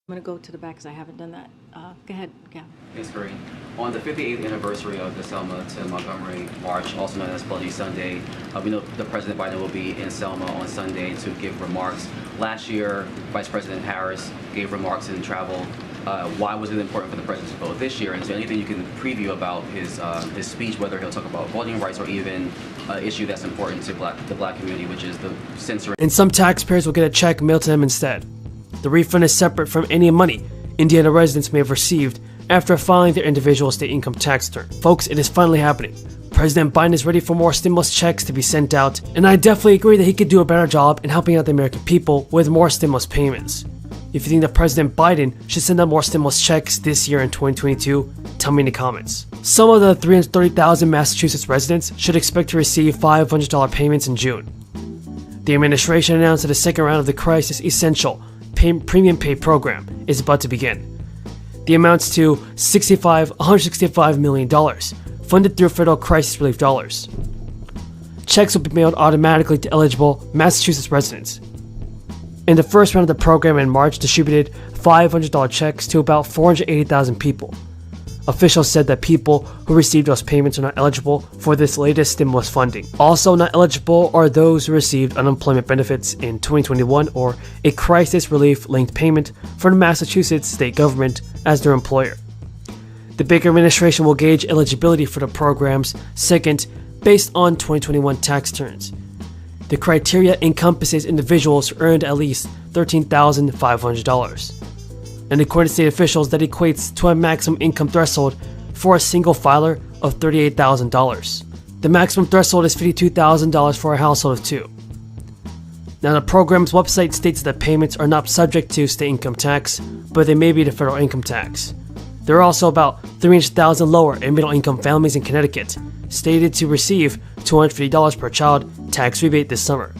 I'm going to go to the back because I haven't done that. Go ahead, Gab. Thanks, Corinne. On the 58th anniversary of the Selma to Montgomery March, also known as Bloody Sunday, we know the President Biden will be in Selma on Sunday to give remarks. Last year, Vice President Harris gave remarks and traveled. Why was it important for the President to go this year? And is there anything you can preview about his speech, whether he'll talk about voting rights or even an issue that's important to the black community, which is the censoring? And some taxpayers will get a check mailed to them instead. The refund is separate from any money Indiana residents may have received after filing their individual state income tax return. Folks, it is finally happening. President Biden is ready for more stimulus checks to be sent out, and I definitely agree that he could do a better job in helping out the American people with more stimulus payments. If you think that President Biden should send out more stimulus checks this year in 2022, tell me in the comments. Some of the 330,000 Massachusetts residents should expect to receive $500 payments in June. The administration announced that the second round of the Crisis Essential Premium Pay Program is about to begin. The amounts to $165 million, funded through federal crisis relief dollars. Checks will be mailed automatically to eligible Massachusetts residents. In the first round of the program in March, distributed $500 checks to about 480,000 people. Officials said that people who received those payments are not eligible for this latest stimulus funding. Also not eligible are those who received unemployment benefits in 2021 or a crisis relief linked payment from the Massachusetts state government as their employer. The Baker administration will gauge eligibility for the programs second based on 2021 tax returns. The criteria encompasses individuals who earned at least $13,500. And according to state officials, that equates to a maximum income threshold for a single filer of $38,000. The maximum threshold is $52,000 for a household of two. Now, the program's website states that payments are not subject to state income tax, but they may be to federal income tax. There are also about 300,000 lower and middle income families in Connecticut, stated to receive $250 per child tax rebate this summer.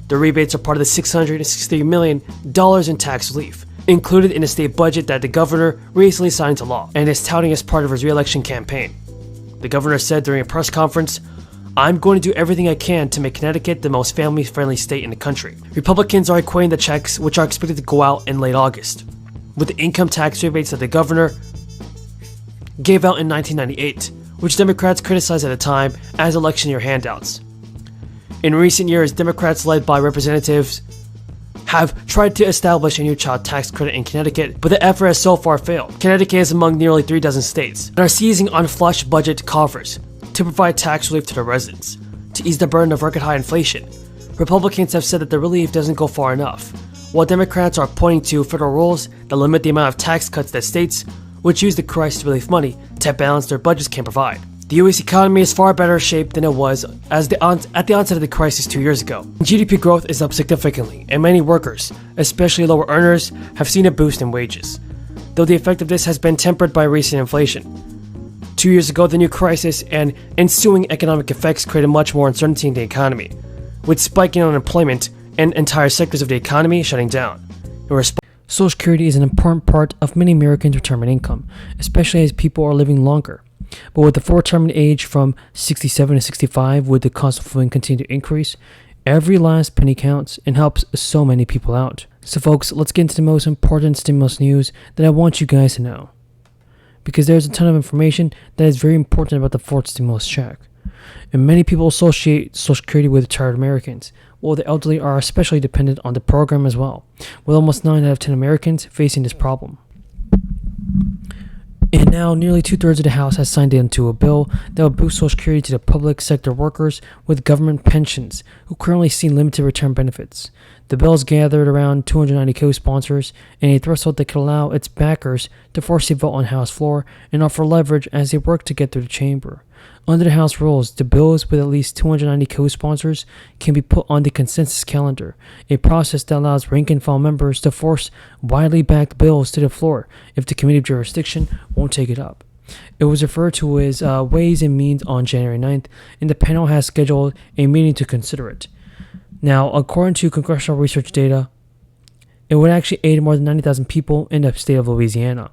The rebates are part of the $663 million in tax relief, included in a state budget that the governor recently signed into law and is touting as part of his re-election campaign. The governor said during a press conference, "I'm going to do everything I can to make Connecticut the most family-friendly state in the country." Republicans are equating the checks, which are expected to go out in late August, with the income tax rebates that the governor gave out in 1998, which Democrats criticized at the time as election year handouts. In recent years, Democrats led by representatives have tried to establish a new child tax credit in Connecticut, but the effort has so far failed. Connecticut is among nearly 36 states that are seizing on flush budget coffers to provide tax relief to their residents, to ease the burden of record-high inflation. Republicans have said that the relief doesn't go far enough, while Democrats are pointing to federal rules that limit the amount of tax cuts that states, which use the crisis relief money to balance their budgets, can provide. The U.S. economy is far better shape than it was at the onset of the crisis 2 years ago. GDP growth is up significantly, and many workers, especially lower earners, have seen a boost in wages, though the effect of this has been tempered by recent inflation. 2 years ago, the new crisis and ensuing economic effects created much more uncertainty in the economy, with spiking unemployment and entire sectors of the economy shutting down. Social Security is an important part of many Americans' retirement income, especially as people are living longer. But with the full retirement age from 67 to 65, with the cost of living continue to increase, every last penny counts and helps so many people out. So folks, let's get into the most important stimulus news that I want you guys to know, because there's a ton of information that is very important about the fourth stimulus check. And many people associate Social Security with retired Americans, while the elderly are especially dependent on the program as well, with almost 9 out of 10 Americans facing this problem. And now, nearly 2/3 of the House has signed into a bill that will boost Social Security to the public sector workers with government pensions who currently see limited return benefits. The bill has gathered around 290 co-sponsors and a threshold that could allow its backers to force a vote on House floor and offer leverage as they work to get through the chamber. Under the House rules, the bills with at least 290 co-sponsors can be put on the consensus calendar, a process that allows rank-and-file members to force widely backed bills to the floor if the committee of jurisdiction won't take it up. It was referred to as Ways and Means on January 9th, and the panel has scheduled a meeting to consider it. Now, according to congressional research data, it would actually aid more than 90,000 people in the state of Louisiana.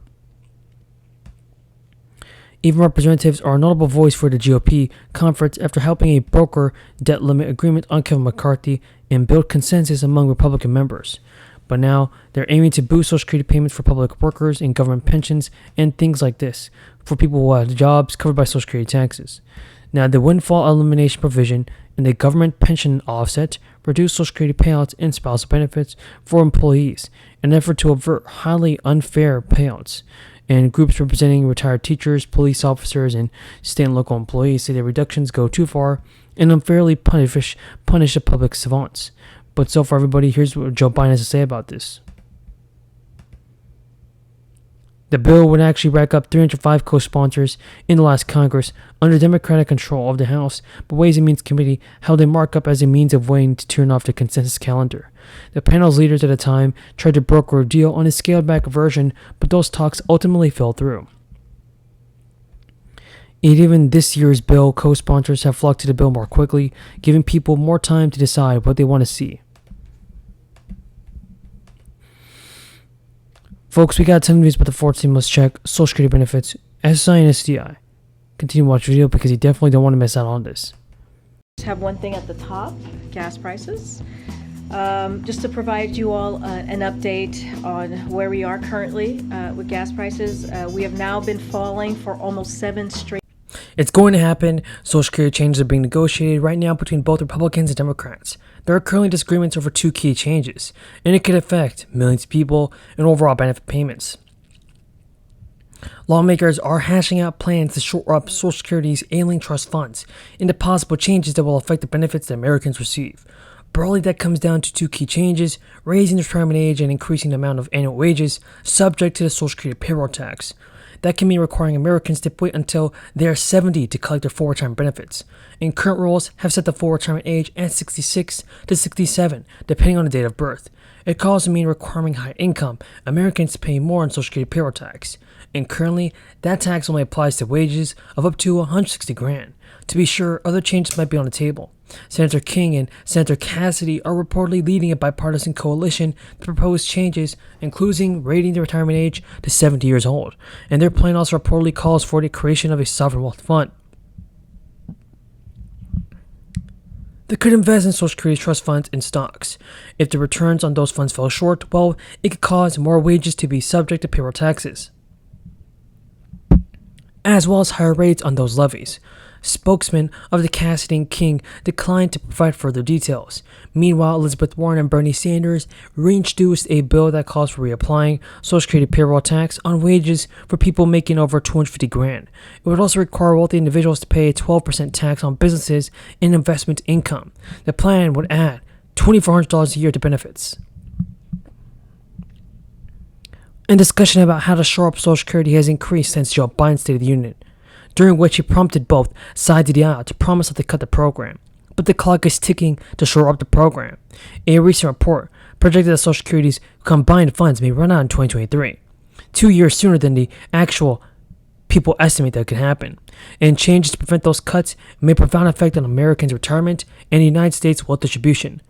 Even representatives are a notable voice for the GOP conference after helping a broker debt limit agreement on Kevin McCarthy and build consensus among Republican members. But now they're aiming to boost Social Security payments for public workers and government pensions and things like this for people who have jobs covered by Social Security taxes. Now, the windfall elimination provision and the government pension offset reduce Social Security payouts and spousal benefits for employees in an effort to avert highly unfair payouts. And groups representing retired teachers, police officers, and state and local employees say the reductions go too far and unfairly punish the public savants. But so far, everybody, here's what Joe Biden has to say about this. The bill would actually rack up 305 co-sponsors in the last Congress under Democratic control of the House, but Ways and Means Committee held a markup as a means of waiting to turn off the consensus calendar. The panel's leaders at the time tried to broker a deal on a scaled-back version, but those talks ultimately fell through. Even this year's bill, co-sponsors have flocked to the bill more quickly, giving people more time to decide what they want to see. Folks, we got 10 news about the 14 must check Social Security benefits, SSI and SSDI. Continue to watch the video because you definitely don't want to miss out on this. Have one thing at the top, gas prices. Just to provide you all an update on where we are currently with gas prices. We have now been falling for almost 7 straight. It's going to happen. Social Security changes are being negotiated right now between both Republicans and Democrats. There are currently disagreements over 2 key changes, and it could affect millions of people and overall benefit payments. Lawmakers are hashing out plans to shore up Social Security's ailing trust funds into possible changes that will affect the benefits that Americans receive. Broadly, that comes down to 2 key changes: raising the retirement age and increasing the amount of annual wages subject to the Social Security payroll tax. That can mean requiring Americans to wait until they are 70 to collect their full retirement benefits. And current rules have set the full retirement age at 66 to 67, depending on the date of birth. It could also mean requiring high income Americans to pay more on Social Security payroll tax. And currently, that tax only applies to wages of up to $160,000. To be sure, other changes might be on the table. Senator King and Senator Cassidy are reportedly leading a bipartisan coalition to propose changes, including raising the retirement age to 70 years old. And their plan also reportedly calls for the creation of a sovereign wealth fund that could invest in Social Security trust funds and stocks. If the returns on those funds fell short, well, it could cause more wages to be subject to payroll taxes, as well as higher rates on those levies. Spokesman of the Cassidy and King declined to provide further details. Meanwhile, Elizabeth Warren and Bernie Sanders reintroduced a bill that calls for reapplying Social Security payroll tax on wages for people making over $250,000. It would also require wealthy individuals to pay a 12% tax on businesses and investment income. The plan would add $2,400 a year to benefits. And discussion about how to shore up Social Security has increased since Joe Biden's State of the Union, during which he prompted both sides of the aisle to promise that they cut the program. But the clock is ticking to shore up the program. A recent report projected that Social Security's combined funds may run out in 2023, 2 years sooner than the actual people estimate that could happen. And changes to prevent those cuts may have a profound effect on Americans' retirement and the United States wealth distribution.